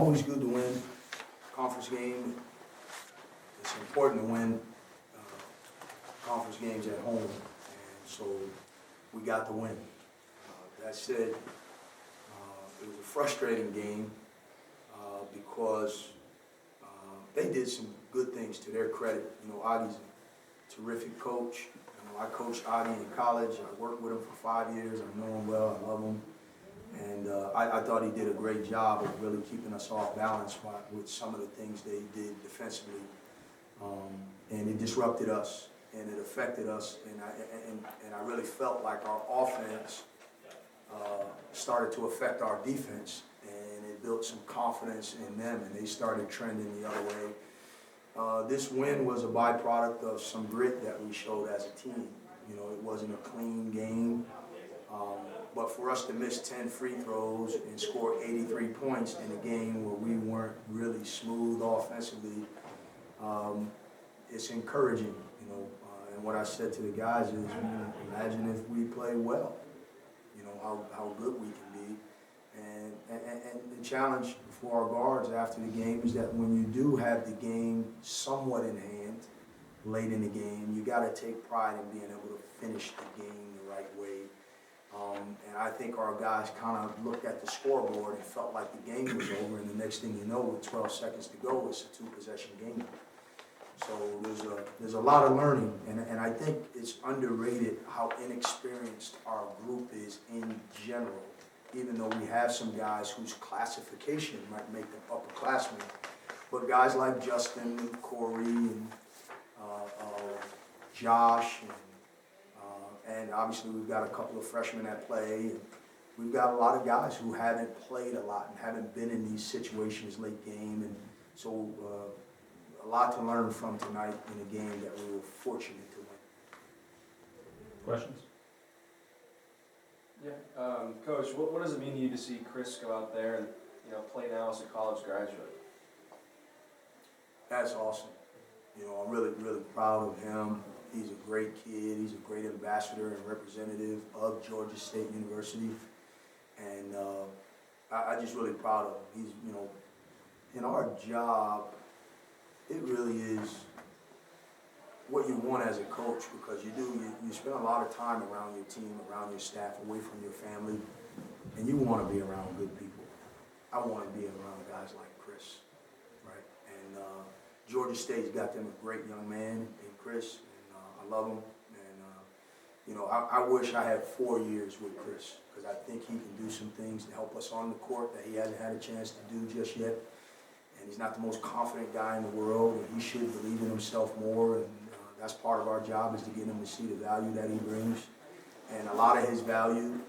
Always good to win conference game. It's important to win conference games at home, and so we got the win. That said, it was a frustrating game because they did some good things to their credit. You know, Adi's a terrific coach. You know, I coached Adi in college. I worked with him for 5 years. I know him well. I love him. And I thought he did a great job of really keeping us off balance with some of the things they did defensively. And it disrupted us, and it affected us. And I really felt like our offense started to affect our defense, and it built some confidence in them, and they started trending the other way. This win was a byproduct of some grit that we showed as a team. You know, it wasn't a clean game. But for us to miss 10 free throws and score 83 points in a game where we weren't really smooth offensively, it's encouraging, you know. And what I said to the guys is, imagine if we play well, you know, how good we can be. And the challenge for our guards after the game is that when you do have the game somewhat in hand late in the game, you got to take pride in being able to finish the game the right way. And I think our guys kind of looked at the scoreboard and felt like the game was over, and the next thing you know, with 12 seconds to go, it's a two-possession game. So there's a lot of learning, and I think it's underrated how inexperienced our group is in general, even though we have some guys whose classification might make them upperclassmen. But guys like Justin and Corey and Josh, and obviously we've got a couple of freshmen at play. And we've got a lot of guys who haven't played a lot and haven't been in these situations late game. And so a lot to learn from tonight in a game that we were fortunate to win. Questions? Yeah, Coach, what does it mean to you to see Chris go out there and play now as a college graduate? That's awesome. You know, I'm really, really proud of him. He's a great kid. He's a great ambassador and representative of Georgia State University. And I'm just really proud of him. He's, you know, in our job, it really is what you want as a coach, because you spend a lot of time around your team, around your staff, away from your family, and you want to be around good people. I want to be around guys like Chris, right? And Georgia State's got them a great young man in Chris. I love him, and you know, I wish I had 4 years with Chris, because I think he can do some things to help us on the court that he hasn't had a chance to do just yet. And he's not the most confident guy in the world, and he should believe in himself more. And that's part of our job, is to get him to see the value that he brings. And a lot of his value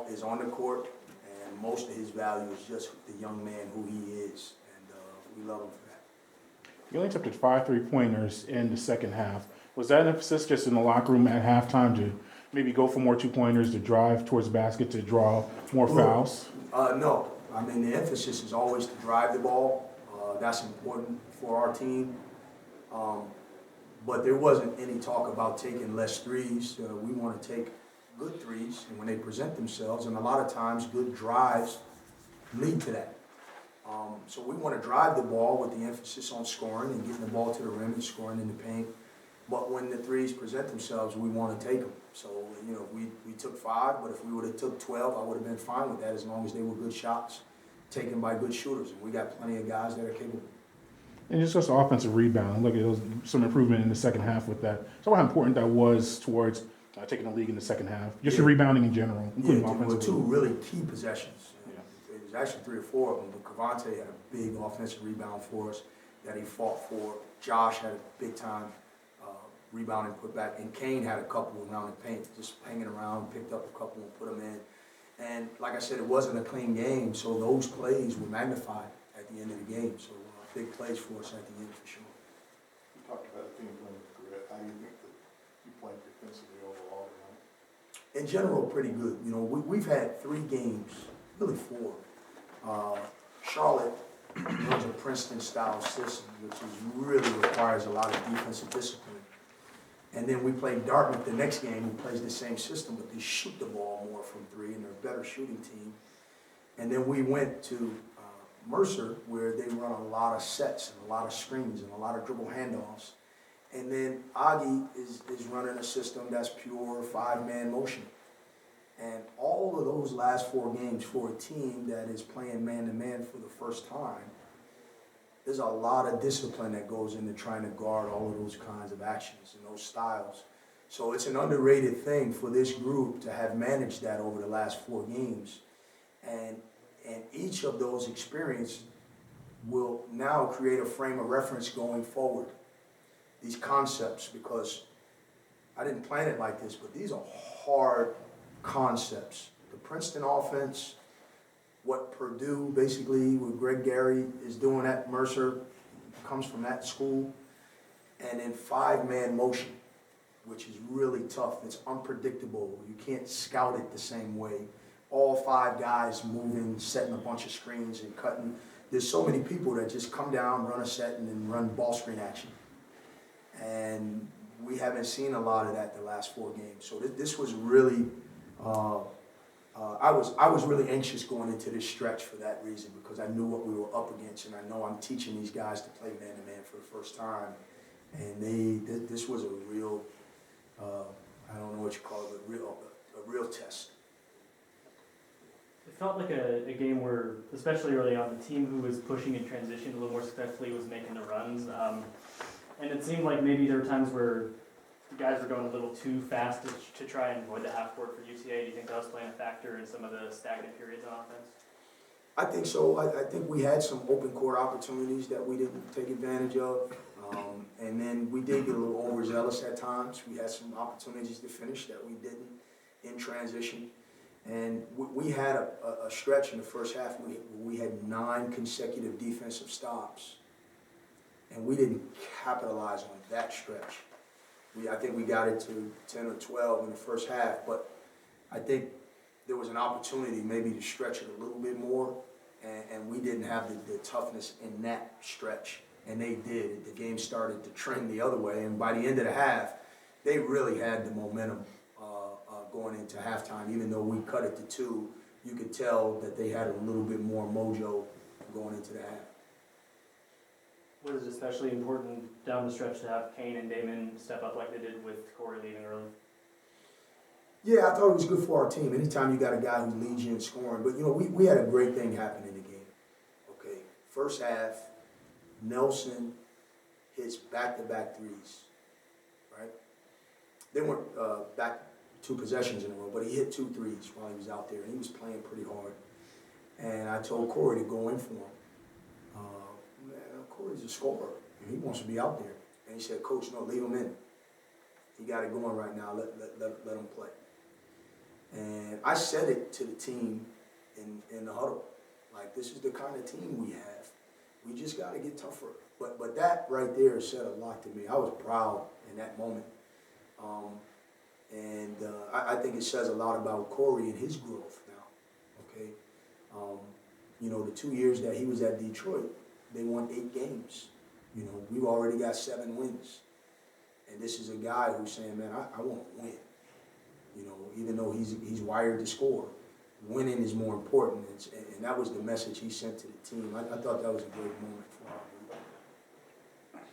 is on the court, and most of his value is just the young man who he is, and we love him for that. You only attempted 5 3-pointers in the second half. Was that an emphasis just in the locker room at halftime to maybe go for more 2-pointers, to drive towards the basket, to draw more fouls? No. I mean, the emphasis is always to drive the ball. That's important for our team. But there wasn't any talk about taking less threes. We want to take good threes, and when they present themselves, and a lot of times good drives lead to that. So we want to drive the ball with the emphasis on scoring and getting the ball to the rim and scoring in the paint. But when the threes present themselves, we want to take them. So, you know, we took 5, but if we would have took 12, I would have been fine with that, as long as they were good shots taken by good shooters. And we got plenty of guys that are capable. And just offensive rebound. Look, there was some improvement in the second half with that. So how important that was towards taking the league in the second half? Just your rebounding in general, including offensive. There were 2 really key possessions. It was actually 3 or 4 of them, but Cavante had a big offensive rebound for us that he fought for. Josh had a big-time rebound and put back, and Kane had a couple around the paint, just hanging around, picked up a couple and put them in. And like I said, it wasn't a clean game, so those plays were magnified at the end of the game. So big plays for us at the end, for sure. You talked about a team playing with grit. How do you think that you played defensively overall tonight? In general, pretty good. You know, we've had 3 games, really 4. Charlotte runs a Princeton-style system, which really requires a lot of defensive discipline. And then we played Dartmouth the next game, who plays the same system, but they shoot the ball more from 3, and they're a better shooting team. And then we went to Mercer, where they run a lot of sets and a lot of screens and a lot of dribble handoffs. And then Augie is running a system that's pure 5-man motion. And all of those last 4 games for a team that is playing man-to-man for the first time, there's a lot of discipline that goes into trying to guard all of those kinds of actions and those styles. So it's an underrated thing for this group to have managed that over the last 4 games. And each of those experiences will now create a frame of reference going forward. These concepts, because I didn't plan it like this, but these are hard concepts. The Princeton offense, what Purdue, basically, what Greg Gary is doing at Mercer, comes from that school. And then 5-man motion, which is really tough. It's unpredictable. You can't scout it the same way. All 5 guys moving, setting a bunch of screens and cutting. There's so many people that just come down, run a set, and then run ball screen action. And we haven't seen a lot of that the last 4 games. So this was really, I was really anxious going into this stretch for that reason, because I knew what we were up against, and I know I'm teaching these guys to play man-to-man for the first time. And this was a real, I don't know what you call it, a real test. It felt like a game where, especially early on, the team who was pushing in transition a little more successfully was making the runs. And it seemed like maybe there were times where the guys were going a little too fast to try and avoid the half court for UTA. Do you think that was playing a factor in some of the stagnant periods on offense? I think so. I think we had some open court opportunities that we didn't take advantage of. And then we did get a little overzealous at times. We had some opportunities to finish that we didn't in transition. And we had a stretch in the first half. We had 9 consecutive defensive stops. And we didn't capitalize on that stretch. I think we got it to 10 or 12 in the first half, but I think there was an opportunity maybe to stretch it a little bit more, and we didn't have the toughness in that stretch, and they did. The game started to trend the other way, and by the end of the half, they really had the momentum going into halftime. Even though we cut it to 2, you could tell that they had a little bit more mojo going into the half. Was it especially important down the stretch to have Kane and Damon step up like they did with Corey leaving early? Yeah, I thought it was good for our team. Anytime you got a guy who leads you in scoring. But, we had a great thing happen in the game. Okay, first half, Nelson hits back-to-back threes, right? They weren't back 2 possessions in a row, but he hit 2 threes while he was out there, and he was playing pretty hard. And I told Corey to go in for him. Corey's a scorer, and he wants to be out there. And he said, Coach, no, leave him in. He got it going right now. Let him play. And I said it to the team in the huddle. Like, this is the kind of team we have. We just got to get tougher. But that right there said a lot to me. I was proud in that moment. I think it says a lot about Corey and his growth now. Okay? The 2 years that he was at Detroit, they won 8 games. We've already got 7 wins. And this is a guy who's saying, man, I want to win. Even though he's wired to score, winning is more important. And that was the message he sent to the team. I thought that was a great moment for our group.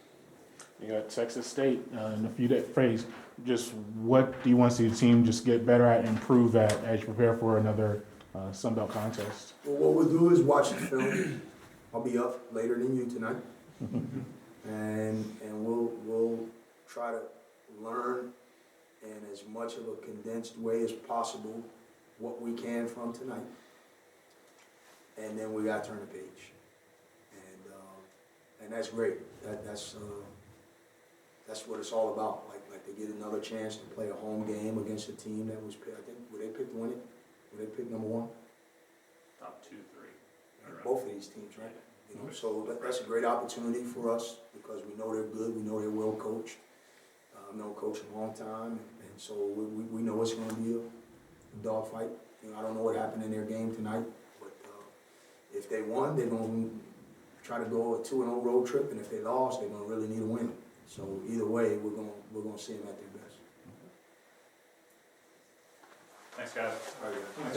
You got Texas State in a few phrase. Just what do you want to see the team just get better at and improve at as you prepare for another Sun Belt contest? Well, what we'll do is watch the film. I'll be up later than you tonight, and we'll try to learn in as much of a condensed way as possible what we can from tonight, and then we got to turn the page, and that's great. That's what it's all about. Like to get another chance to play a home game against a team that was, I think, were they picked to win it? Were they picked number 1? Top 2, 3. Both of these teams, right? So that's a great opportunity for us because we know they're good, we know they're well coached. I've known Coach a long time, and so we know it's going to be a dogfight. I don't know what happened in their game tonight, but if they won, they're going to try to go a 2-0 road trip, and if they lost, they're going to really need a win. So either way, we're going to see them at their best. Thanks, guys. All right.